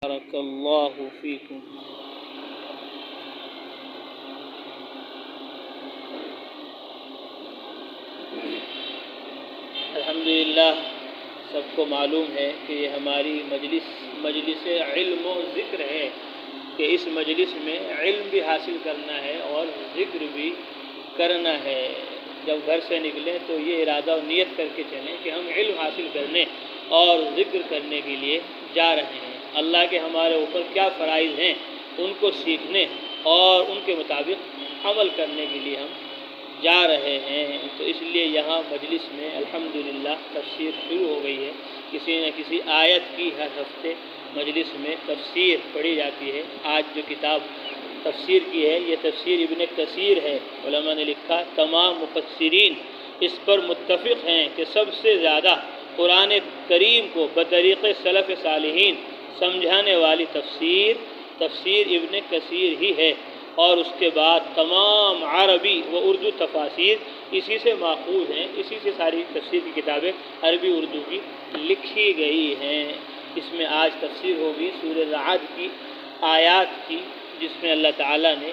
بارک اللہ فیکم۔ الحمدللہ سب کو معلوم ہے کہ یہ ہماری مجلس علم و ذکر ہے کہ اس مجلس میں علم بھی حاصل کرنا ہے اور ذکر بھی کرنا ہے۔ جب گھر سے نکلیں تو یہ ارادہ و نیت کر کے چلیں کہ ہم علم حاصل کرنے اور ذکر کرنے کے لیے جا رہے ہیں۔ اللہ کے ہمارے اوپر کیا فرائض ہیں ان کو سیکھنے اور ان کے مطابق عمل کرنے کے لیے ہم جا رہے ہیں۔ تو اس لیے یہاں مجلس میں الحمدللہ تفسیر شروع ہو گئی ہے۔ کسی نہ کسی آیت کی ہر ہفتے مجلس میں تفسیر پڑھی جاتی ہے۔ آج جو کتاب تفسیر کی ہے یہ تفسیر ابن کثیر ہے۔ علماء نے لکھا تمام مفسرین اس پر متفق ہیں کہ سب سے زیادہ قرآن کریم کو بطریق سلف صالحین سمجھانے والی تفسیر ابن کثیر ہی ہے، اور اس کے بعد تمام عربی و اردو تفاسیر اسی سے ماخوذ ہیں، اسی سے ساری تفسیر کی کتابیں عربی اردو کی لکھی گئی ہیں۔ اس میں آج تفسیر ہوگی سورہ رعد کی آیات کی، جس میں اللہ تعالیٰ نے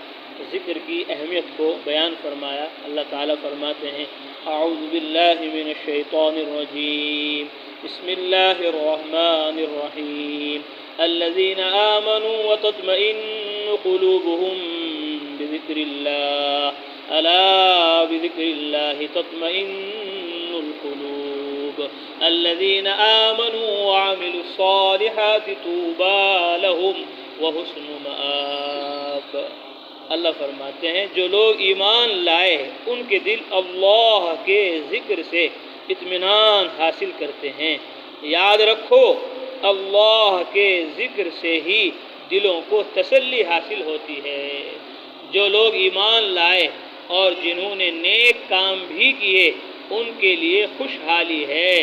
ذکر کی اہمیت کو بیان فرمایا۔ اللہ تعالیٰ فرماتے ہیں اعوذ باللہ من الشیطان الرجیم بسم اللہ الرحمن الرحیم الذین آمنوا وتطمئن قلوبهم بذکر اللہ الا بذکر اللہ تطمئن القلوب الذین آمنوا وعملوا الصالحات طوبى لهم وحسن مآب۔ اللہ فرماتے ہیں جو لوگ ایمان لائے ان کے دل اللہ کے ذکر سے اطمینان حاصل کرتے ہیں۔ یاد رکھو اللہ کے ذکر سے ہی دلوں کو تسلی حاصل ہوتی ہے۔ جو لوگ ایمان لائے اور جنہوں نے نیک کام بھی کیے ان کے لیے خوشحالی ہے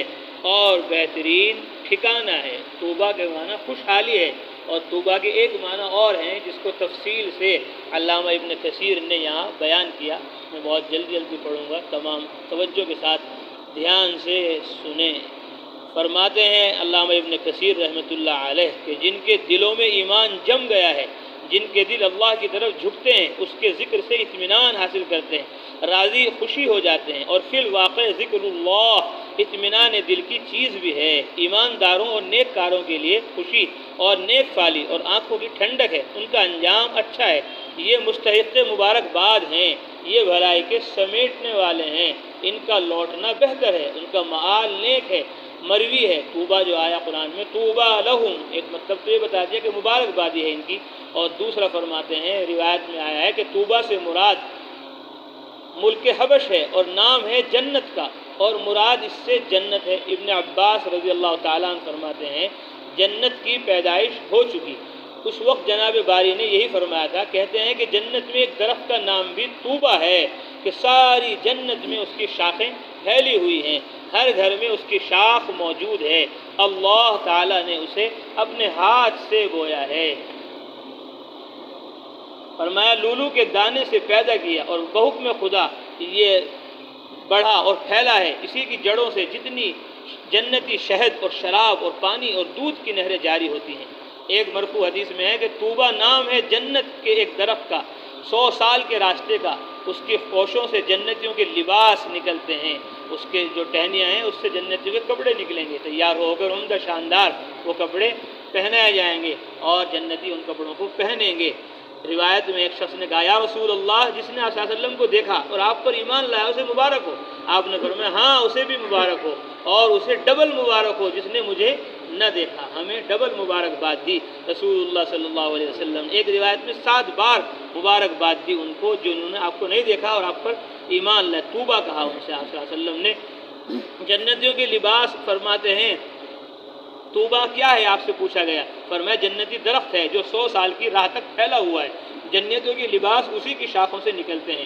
اور بہترین ٹھکانہ ہے۔ طوبہ کے معنی خوشحالی ہے، اور طوبہ کے ایک معنی اور ہیں جس کو تفصیل سے علامہ ابن کثیر نے یہاں بیان کیا۔ میں بہت جلدی پڑھوں گا، تمام توجہ کے ساتھ دھیان سے سنیں۔ فرماتے ہیں علامہ ابن کثیر رحمۃ اللہ علیہ کہ جن کے دلوں میں ایمان جم گیا ہے، جن کے دل اللہ کی طرف جھکتے ہیں، اس کے ذکر سے اطمینان حاصل کرتے ہیں، راضی خوشی ہو جاتے ہیں، اور فی الواقع ذکر اللہ اطمینان دل کی چیز بھی ہے۔ ایمانداروں اور نیک کاروں کے لیے خوشی اور نیک فالی اور آنکھوں کی ٹھنڈک ہے، ان کا انجام اچھا ہے، یہ مستحق مبارکباد ہیں، یہ بھلائی کے سمیٹنے والے ہیں، ان کا لوٹنا بہتر ہے، ان کا مآل نیک ہے، مروی ہے۔ طوبہ جو آیا قرآن میں طوبى لہم، ایک مطلب تو یہ بتا دیا کہ مبارکبادی ہے ان کی، اور دوسرا فرماتے ہیں روایت میں آیا ہے کہ طوبہ سے مراد ملک حبش ہے اور نام ہے جنت کا، اور مراد اس سے جنت ہے۔ ابن عباس رضی اللہ تعالیٰ عنہ فرماتے ہیں جنت کی پیدائش ہو چکی، اس وقت جناب باری نے یہی فرمایا تھا۔ کہتے ہیں کہ جنت میں ایک درخت کا نام بھی طوبہ ہے کہ ساری جنت میں اس کی شاخیں پھیلی ہوئی ہیں، ہر گھر میں اس کی شاخ موجود ہے، اللہ تعالیٰ نے اسے اپنے ہاتھ سے بویا ہے۔ فرمایا لولو کے دانے سے پیدا کیا اور بحکم خدا یہ بڑھا اور پھیلا ہے، اسی کی جڑوں سے جتنی جنتی شہد اور شراب اور پانی اور دودھ کی نہریں جاری ہوتی ہیں۔ ایک مرفوع حدیث میں ہے کہ طوبہ نام ہے جنت کے ایک درخت کا، 100 سال کے راستے کا، اس کی خوشوں سے جنتیوں کے لباس نکلتے ہیں، اس کے جو ٹہنیاں ہیں اس سے جنتیوں کے کپڑے نکلیں گے، تیار ہو کر عمدہ شاندار وہ کپڑے پہنائے جائیں گے اور جنتی ان کپڑوں کو پہنیں گے۔ روایت میں ایک شخص نے کہا یا رسول اللہ جس نے آپ صلی اللہ علیہ وسلم کو دیکھا اور آپ پر ایمان لایا اسے مبارک ہو۔ آپ نے فرمایا ہاں اسے بھی مبارک ہو، اور اسے ڈبل مبارک ہو جس نے مجھے نہ دیکھا۔ ہمیں ڈبل مبارکباد دی رسول اللہ صلی اللہ علیہ وسلم۔ ایک روایت میں 7 بار مبارکباد دی ان کو جو انہوں نے آپ کو نہیں دیکھا اور آپ پر ایمان لائے، طوبہ کہا ان سے آپ صلی اللہ علیہ وسلم نے۔ جنتیوں کے لباس فرماتے ہیں طوبہ کیا ہے آپ سے پوچھا گیا، فرمایا جنتی درخت ہے جو 100 سال کی راہ تک پھیلا ہوا ہے، جنتیوں کے لباس اسی کی شاخوں سے نکلتے ہیں۔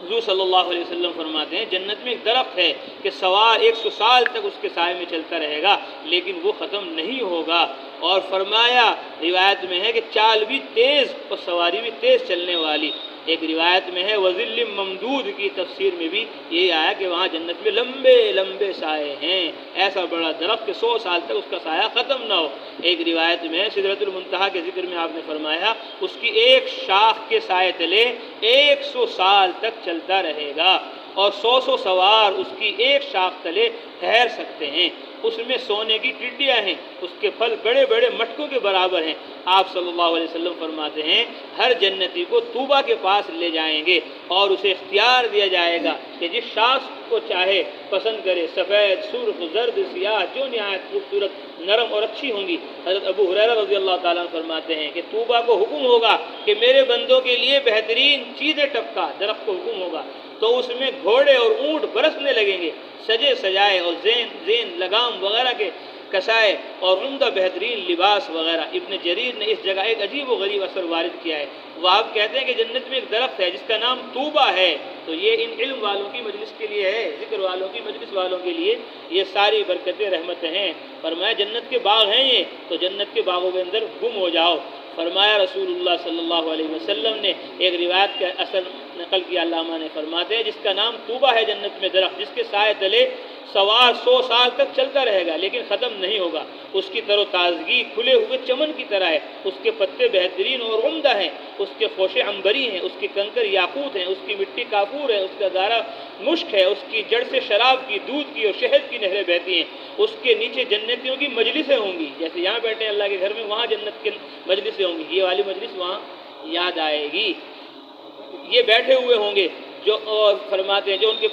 حضور صلی اللہ علیہ وسلم فرماتے ہیں جنت میں ایک درخت ہے کہ سوار 100 سال تک اس کے سائے میں چلتا رہے گا لیکن وہ ختم نہیں ہوگا، اور فرمایا روایت میں ہے کہ چال بھی تیز اور سواری بھی تیز چلنے والی، ایک روایت میں ہے وظل ممدود کی تفسیر میں بھی یہ آیا کہ وہاں جنت میں لمبے لمبے سائے ہیں، ایسا بڑا درخت کہ 100 سال تک اس کا سایہ ختم نہ ہو۔ ایک روایت میں ہے سدرۃ المنتہا کے ذکر میں آپ نے فرمایا اس کی ایک شاخ کے سائے تلے 100 سال تک چلتا رہے گا، اور 100 سوار اس کی ایک شاخ تلے ٹھہر سکتے ہیں۔ اس میں سونے کی ٹڈیاں ہیں، اس کے پھل بڑے بڑے مٹکوں کے برابر ہیں۔ آپ صلی اللہ علیہ وسلم فرماتے ہیں ہر جنتی کو طوبہ کے پاس لے جائیں گے اور اسے اختیار دیا جائے گا کہ جس شاخ کو چاہے پسند کرے، سفید، سرخ، زرد، سیاہ، جو نہایت خوبصورت، نرم اور اچھی ہوں گی۔ حضرت ابو ہریرہ رضی اللہ تعالیٰ عنہ فرماتے ہیں کہ طوبہ کو حکم ہوگا کہ میرے بندوں کے لیے بہترین چیزیں ٹپکا، درخت کو حکم ہوگا تو اس میں گھوڑے اور اونٹ برسنے لگیں گے، سجے سجائے اور زین لگام وغیرہ کے کسائے اور عمدہ بہترین لباس وغیرہ۔ ابن جریر نے اس جگہ ایک عجیب و غریب اثر وارد کیا ہے۔ وہ آپ کہتے ہیں کہ جنت میں ایک درخت ہے جس کا نام طوبہ ہے، تو یہ ان علم والوں کی مجلس کے لیے ہے، ذکر والوں کی مجلس والوں کے لیے یہ ساری برکتیں رحمتیں ہیں۔ فرمایا جنت کے باغ ہیں یہ، تو جنت کے باغوں کے اندر گم ہو جاؤ۔ فرمایا رسول اللہ صلی اللہ علیہ وسلم نے ایک روایت کا اثر نقل کیا، علامہ نے فرماتے ہیں جس کا نام طوبہ ہے جنت میں درخت، جس کے سائے تلے سوار 100 سال تک چلتا رہے گا لیکن ختم نہیں ہوگا۔ اس کی تر و تازگی کھلے ہوئے چمن کی طرح ہے، اس کے پتے بہترین اور عمدہ ہیں، اس کے خوشے عنبری ہیں، اس کی کنکر یاقوت ہیں، اس کی مٹی کافور ہے، اس کا گارا مشک ہے، اس کی جڑ سے شراب کی، دودھ کی اور شہد کی نہریں بہتی ہیں۔ اس کے نیچے جنتیوں کی مجلسیں ہوں گی، جیسے یہاں بیٹھے ہیں اللہ کے گھر میں، وہاں جنت کی مجلسیں ہوں گی، یہ والی مجلس وہاں یاد آئے گی۔ یہ بیٹھے ہوئے ہوں گے جو، اور فرماتے ہیں جو ان کے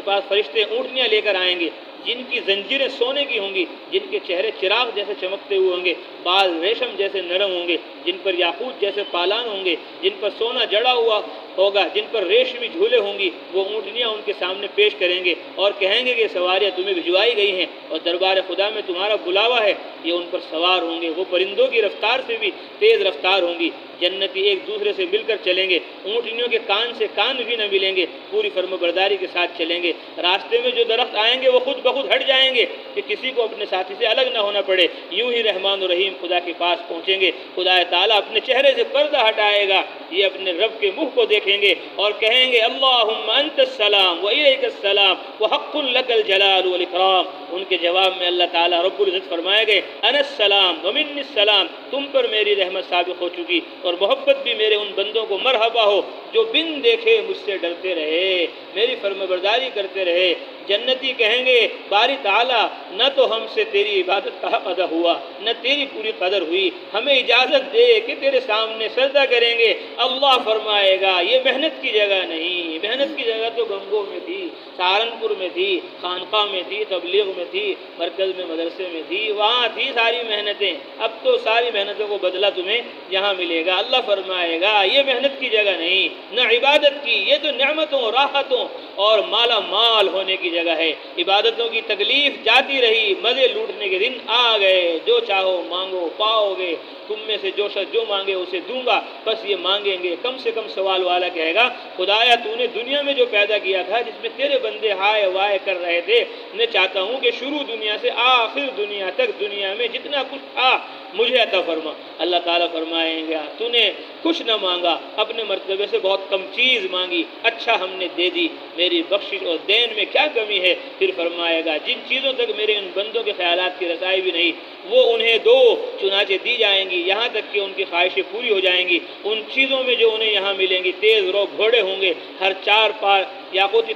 پاس فرشتے اونٹنیاں لے کر آئیں گے جن کی زنجیریں سونے کی ہوں گی، جن کے چہرے چراغ جیسے چمکتے ہوئے ہوں گے، بال ریشم جیسے نرم ہوں گے، جن پر یاقوت جیسے پالان ہوں گے، جن پر سونا جڑا ہوا ہوگا، جن پر ریشمی جھولے ہوں گی۔ وہ اونٹنیاں ان کے سامنے پیش کریں گے اور کہیں گے کہ سواریاں تمہیں بھجوائی گئی ہیں اور دربار خدا میں تمہارا بلاوا ہے۔ یہ ان پر سوار ہوں گے، وہ پرندوں کی رفتار سے بھی تیز رفتار ہوں گی۔ جنتی ایک دوسرے سے مل کر چلیں گے، اونٹنیوں کے کان سے کان بھی نہ ملیں گے، پوری فرمانبرداری کے ساتھ چلیں گے۔ راستے میں جو درخت آئیں گے وہ خود بخود ہٹ جائیں گے کہ کسی کو اپنے ساتھی سے الگ نہ ہونا پڑے۔ یوں ہی رحمان الرحیم خدا کے پاس پہنچیں گے، خدا تعالیٰ اپنے چہرے سے پردہ ہٹائے گا، یہ اپنے رب کے منہ کو دیکھیں گے اور کہیں گے اللہم انت السلام و الیک السلام وحق لک الجلال والاکرام۔ ان کے جواب میں اللہ تعالیٰ رب العزت فرمائے گئے انا السلام و منی السلام، تم پر میری رحمت ثابت ہو چکی اور محبت بھی میرے ان بندوں کو مرحبا ہو جو بن دیکھے مجھ سے ڈرتے رہے، میری فرمانبرداری کرتے رہے۔ جنتی کہیں گے باری تعالیٰ نہ تو ہم سے تیری عبادت کا حق ادا ہوا، نہ تیری پوری قدر ہوئی، ہمیں اجازت دے کہ تیرے سامنے سجدہ کریں گے۔ اللہ فرمائے گا یہ محنت کی جگہ نہیں، محنت کی جگہ تو گنگوں میں تھی، سہارنپور میں تھی، خانقاہ میں تھی، تبلیغ میں تھی، مرکز میں مدرسے میں تھی، وہاں تھی ساری محنتیں، اب تو ساری محنتوں کو بدلہ تمہیں یہاں ملے گا۔ اللہ فرمائے گا یہ محنت کی جگہ نہیں، نہ عبادت کی، یہ تو نعمتوں، راحتوں اور مالا مال ہونے کی جگہ ہے۔ عبادتوں کی تکلیف جاتی رہی، مزے لوٹنے کے دن آ گئے، جو چاہو مانگو پاؤ گے، تم میں سے جو شخص جو مانگے اسے دوں گا، بس یہ مانگیں گے۔ کم سے کم سوال والا کہے گا خدایا تو نے دنیا میں جو پیدا کیا تھا جس میں تیرے بندے ہائے وائے کر رہے تھے، میں چاہتا ہوں کہ شروع دنیا سے آخر دنیا تک دنیا میں جتنا کچھ تھا مجھے عطا فرما۔ اللہ تعالیٰ فرمائیں گا تو نے کچھ نہ مانگا، اپنے مرتبے سے بہت کم چیز مانگی، اچھا ہم نے دے دی، میری بخشش اور دین میں کیا کمی ہے؟ پھر فرمائے گا جن چیزوں تک میرے ان بندوں کے خیالات کی رسائی بھی نہیں وہ انہیں دو، چنانچہ دی جائیں گی یہاں تک کہ ان کی خواہشیں پوری ہو جائیں گی۔ ان چیزوں میں جو انہیں یہاں ملیں گی تیز رو گھوڑے ہوں گے، ہر چار پر یاقوتی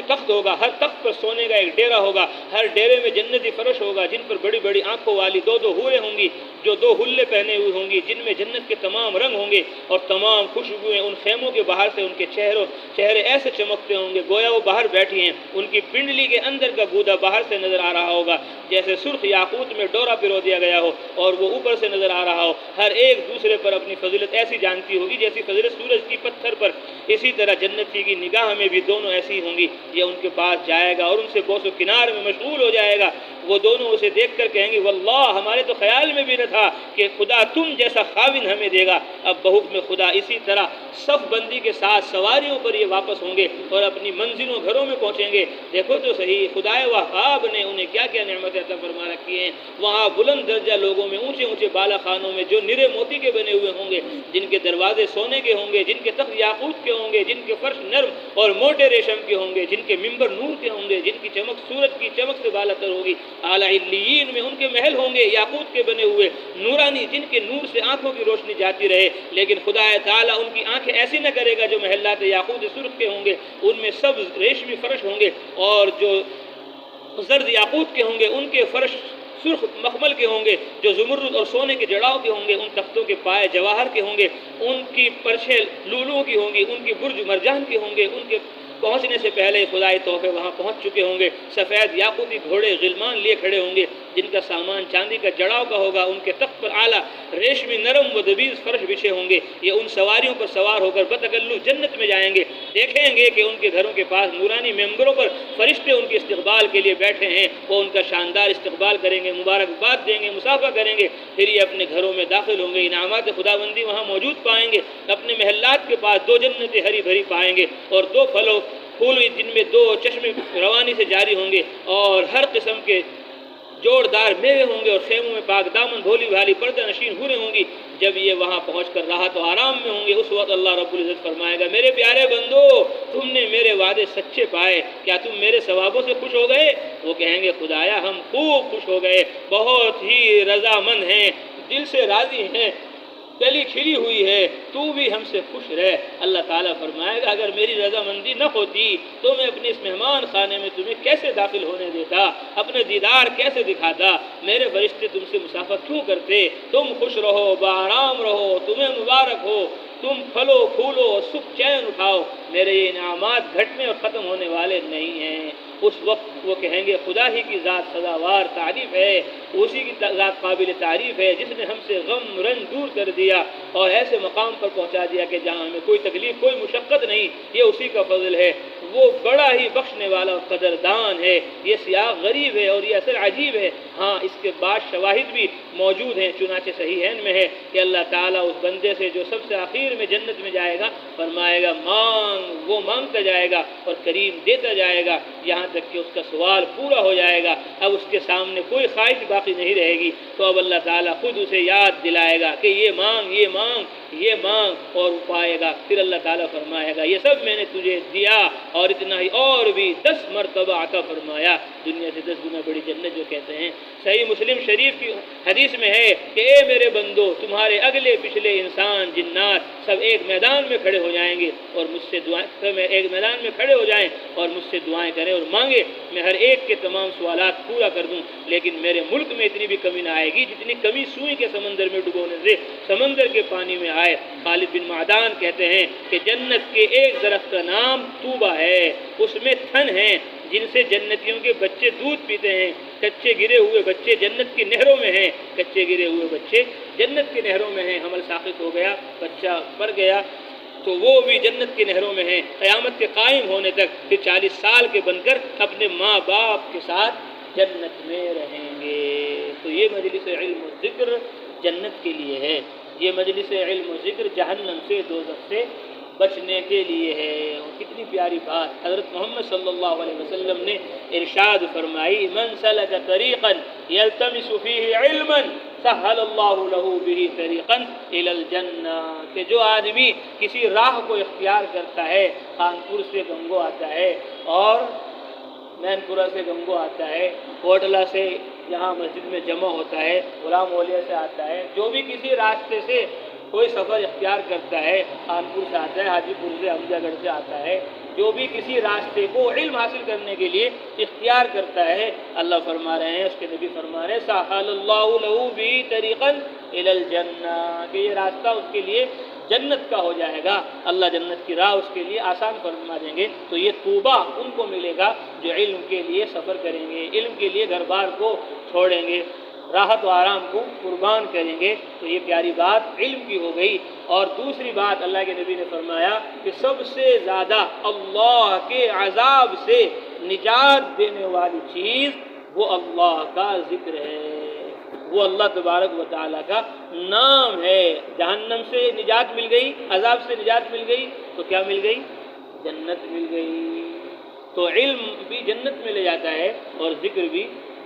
تخت ہوگا، ہر تخت پر سونے کا ایک ڈیرا ہوگا، ہر ڈیرے میں جنتی فرش ہوگا جن پر بڑی بڑی آنکھوں والی دو حوریں ہوں گی جو 2 حلے پہنے ہوئے ہوں گی، جن میں جنت کے تمام رنگ ہوں گے اور تمام خوشبوئیں ان خیموں کے باہر سے ان کے چہرے ایسے چمکتے ہوں گے گویا وہ باہر بیٹھی ہیں۔ ان کی پنڈلی کے اندر کا گودا باہر سے نظر آ رہا ہوگا جیسے سرخ یاقوت میں ڈورا پرو دیا گیا ہو اور وہ اوپر سے نظر آ رہا ہو۔ ہر ایک دوسرے پر اپنی فضیلت ایسی جانتی ہوگی جیسی فضیلت سورج کی پتھر پر، اسی طرح جنتی کی نگاہ میں بھی دونوں ایسی ہوں گی۔ یہ ان کے پاس جائے گا اور ان سے بوس و کنار میں مشغول ہو جائے گا، وہ دونوں اسے دیکھ کر کہیں گے واللہ ہمارے تو خیال میں بھی نہ تھا کہ خدا تم جیسا خاوند ہمیں دے گا۔ اب بحکم خدا اسی طرح صف بندی کے ساتھ سواریوں پر یہ واپس ہوں گے اور اپنی منزلوں گھروں میں پہنچیں گے۔ دیکھو تو صحیح خدائے وہاب نے انہیں کیا کیا نعمتیں عطا فرما رکھی ہیں۔ وہاں بلند درجہ لوگوں میں اونچے اونچے بالا خانوں میں جو نرے موتی کے بنے ہوئے ہوں گے، جن کے دروازے سونے کے ہوں گے، جن کے تخت یاقوت کے ہوں گے، جن کے فرش نرم اور موٹے ریشم کے ہوں گے، جن کے ممبر نور کے ہوں گے، جن کی چمک سورج کی چمک سے بالا تر ہوگی، اعلیٰ علیین میں ان کے محل ہوں گے یاقوت کے بنے ہوئے نورانی، جن کے نور سے آنکھوں کی روشنی جاتی رہے، لیکن خدا تعالیٰ ان کی آنکھیں ایسی نہ کرے گا جو محلات یاقوت سرخ کے ہوں گے، ان میں سبز ریشمی فرش ہوں گے، اور جو زرد یاقوت کے ہوں گے ان کے فرش سرخ مخمل کے ہوں گے، جو زمرد اور سونے کے جڑاؤ کے ہوں گے، ان تختوں کے پائے جواہر کے ہوں گے، ان کی پرچھیں لولو کی ہوں گی، ان کی برج مرجان کے ہوں گے، ان کے پہنچنے سے پہلے خدائی تحفے وہاں پہنچ چکے ہوں گے، سفید یاقوتی گھوڑے غلمان لیے کھڑے ہوں گے جن کا سامان چاندی کا جڑاؤ کا ہوگا، ان کے تخت پر اعلیٰ ریشمی نرم و دبیز فرش بچھے ہوں گے، یہ ان سواریوں پر سوار ہو کر بتکلف جنت میں جائیں گے، دیکھیں گے کہ ان کے گھروں کے پاس نورانی ممبروں پر فرشتے ان کے استقبال کے لیے بیٹھے ہیں، وہ ان کا شاندار استقبال کریں گے، مبارکباد دیں گے، مصافحہ کریں گے، پھر یہ اپنے گھروں میں داخل ہوں گے، انعامات خداوندی وہاں موجود پائیں گے، اپنے محلات کے پاس 2 جنتیں ہری بھری پائیں گے، اور 2 پھلوں پھول جن میں 2 چشمے روانی سے جاری ہوں گے، اور ہر قسم کے جوڑدار میوے ہوں گے، اور خیموں میں پاک دامن بھولی بھالی پردہ نشین حوریں ہوں گی۔ جب یہ وہاں پہنچ کر راحت و آرام میں ہوں گے، اس وقت اللہ رب العزت فرمائے گا، میرے پیارے بندو، تم نے میرے وعدے سچے پائے، کیا تم میرے ثوابوں سے خوش ہو گئے؟ وہ کہیں گے خدایا ہم خوب خوش ہو گئے، بہت ہی رضامند ہیں، دل سے راضی ہیں، کلی کھلی ہوئی ہے، تو بھی ہم سے خوش رہ۔ اللہ تعالیٰ فرمائے گا اگر میری رضامندی نہ ہوتی تو میں اپنے اس مہمان خانے میں تمہیں کیسے داخل ہونے دیتا، اپنے دیدار کیسے دکھاتا، میرے فرشتے تم سے مصافحہ کیوں کرتے؟ تم خوش رہو، بآرام رہو، تمہیں مبارک ہو، تم پھلو پھولو، سکھ چین اٹھاؤ، میرے یہ انعامات گھٹنے اور ختم ہونے والے نہیں ہیں۔ اس وقت وہ کہیں گے خدا ہی کی ذات سزاوار تعریف ہے، اسی کی ذات قابل تعریف ہے جس نے ہم سے غم رنج دور کر دیا اور ایسے مقام پر پہنچا دیا کہ جہاں ہمیں کوئی تکلیف کوئی مشقت نہیں، یہ اسی کا فضل ہے، وہ بڑا ہی بخشنے والا اور قدردان ہے۔ یہ سیاق غریب ہے اور یہ اثر عجیب ہے، ہاں اس کے بعد شواہد بھی موجود ہیں، چنانچہ صحیحین میں ہے کہ اللہ تعالیٰ اس بندے سے جو سب سے آخر میں جنت میں جائے گا فرمائے گا مانگ، وہ مانگتا جائے گا اور کریم دیتا جائے گا یہاں تک کہ اس کا سوال پورا ہو جائے گا، اب اس کے سامنے کوئی خواہش باقی نہیں رہے گی، تو اب اللہ تعالیٰ خود اسے یاد دلائے گا کہ یہ مانگ یہ مانگ یہ مانگ، اور وہ پائے گا، پھر اللہ تعالیٰ فرمائے گا یہ سب میں نے تجھے دیا اور اتنا ہی اور بھی 10 مرتبہ عطا فرمایا، دنیا سے 10 گنا بڑی جنت جو کہتے ہیں۔ صحیح مسلم شریف کی حدیث میں ہے کہ اے میرے بندو، تمہارے اگلے پچھلے انسان جنات سب ایک میدان میں کھڑے ہو جائیں گے اور مجھ سے دعائیں، ایک میدان میں کھڑے ہو جائیں اور مجھ سے دعائیں کریں اور مانگے، میں ہر ایک کے تمام سوالات پورا کر دوں، لیکن میرے ملک میں اتنی بھی کمی نہ آئے گی جتنی کمی سوئی کے سمندر میں ڈبونے سے سمندر کے پانی میں آئے۔ خالد بن معدان کہتے ہیں کہ جنت کے ایک درخت کا نام طوبہ ہے، اس میں تھن ہیں جن سے جنتیوں کے بچے دودھ پیتے ہیں، کچے گرے ہوئے بچے جنت کی نہروں میں ہیں، کچے گرے ہوئے بچے جنت کی نہروں میں ہیں، حمل ساقط ہو گیا، بچہ مر گیا تو وہ بھی جنت کی نہروں میں ہیں قیامت کے قائم ہونے تک، پھر 40 سال کے بن کر اپنے ماں باپ کے ساتھ جنت میں رہیں گے۔ تو یہ مجلس علم و ذکر جنت کے لیے ہے، یہ مجلس علم و ذکر جہنم سے دوزخ سے بچنے کے لیے ہے۔ اور کتنی پیاری بات حضرت محمد صلی اللہ علیہ وسلم نے ارشاد فرمائی، من سلک طریقا یلتمس فیہ علما سہل اللہ له به طریقا الی الجنہ، کہ جو آدمی کسی راہ کو اختیار کرتا ہے، خانپور سے گنگو آتا ہے اور مین پورہ سے گنگو آتا ہے، کوٹلہ سے یہاں مسجد میں جمع ہوتا ہے، غلام اولیاء سے آتا ہے، جو بھی کسی راستے سے کوئی سفر اختیار کرتا ہے، خانپور سے آتا ہے، حاجی پور سے حمزہ گڑھ سے آتا ہے، جو بھی کسی راستے کو علم حاصل کرنے کے لیے اختیار کرتا ہے، اللہ فرما رہے ہیں، اس کے نبی فرما رہے ہیں، سہل اللہ له به طریقا الی الجنہ، کہ یہ راستہ اس کے لیے جنت کا ہو جائے گا، اللہ جنت کی راہ اس کے لیے آسان فرما دیں گے۔ تو یہ طوبہ ان کو ملے گا جو علم کے لیے سفر کریں گے، علم کے لیے گھر بار کو چھوڑیں گے، راحت و آرام کو قربان کریں گے۔ تو یہ پیاری بات علم کی ہو گئی۔ اور دوسری بات اللہ کے نبی نے فرمایا کہ سب سے زیادہ اللہ کے عذاب سے نجات دینے والی چیز وہ اللہ کا ذکر ہے، وہ اللہ تبارک و تعالیٰ کا نام ہے۔ جہنم سے نجات مل گئی، عذاب سے نجات مل گئی، تو کیا مل گئی؟ جنت مل گئی۔ تو علم بھی جنت میں لے جاتا ہے اور ذکر بھی